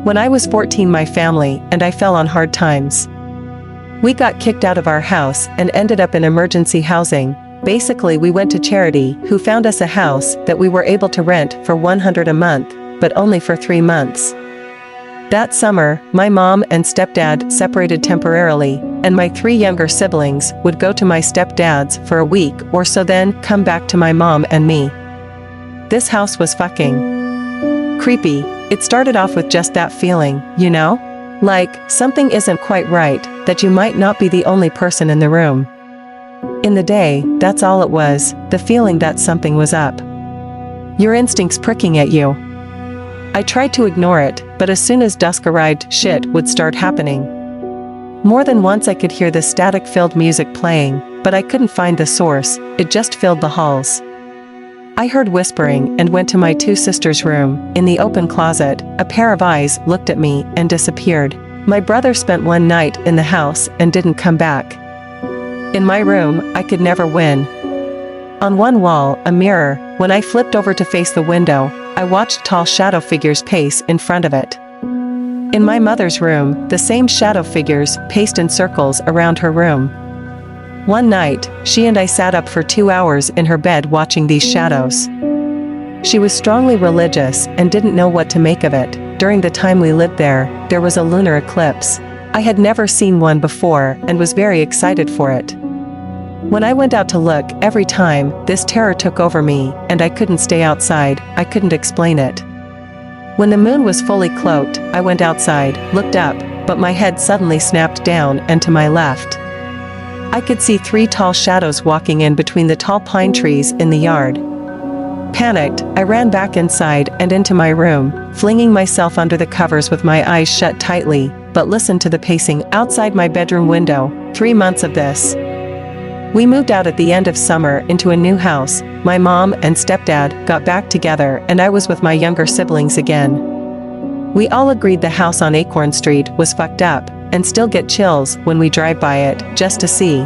When I was 14, my family and I fell on hard times. We got kicked out of our house and ended up in emergency housing. Basically, we went to charity, who found us a house that we were able to rent for $100 a month, but only for 3 months. That summer, my mom and stepdad separated temporarily, and my 3 younger siblings would go to my stepdad's for a week or so, then come back to my mom and me. This house was fucking creepy. It started off with just that feeling, you know? Like, something isn't quite right, that you might not be the only person in the room. In the day, that's all it was, the feeling that something was up. Your instincts pricking at you. I tried to ignore it, but as soon as dusk arrived, shit would start happening. More than once I could hear the static-filled music playing, but I couldn't find the source, it just filled the halls. I heard whispering and went to my 2 sisters' room. In the open closet, a pair of eyes looked at me and disappeared. My brother spent one night in the house and didn't come back. In my room, I could never win. On one wall, a mirror, when I flipped over to face the window, I watched tall shadow figures pace in front of it. In my mother's room, the same shadow figures paced in circles around her room. One night, she and I sat up for 2 hours in her bed watching these shadows. She was strongly religious and didn't know what to make of it. During the time we lived there was a lunar eclipse. I had never seen one before and was very excited for it. When I went out to look, every time, this terror took over me, and I couldn't stay outside. I couldn't explain it. When the moon was fully cloaked, I went outside, looked up, but my head suddenly snapped down and to my left. I could see 3 tall shadows walking in between the tall pine trees in the yard. Panicked, I ran back inside and into my room, flinging myself under the covers with my eyes shut tightly, but listened to the pacing outside my bedroom window. 3 months of this. We moved out at the end of summer into a new house. My mom and stepdad got back together and I was with my younger siblings again. We all agreed the house on Acorn Street was fucked up, and still get chills when we drive by it, just to see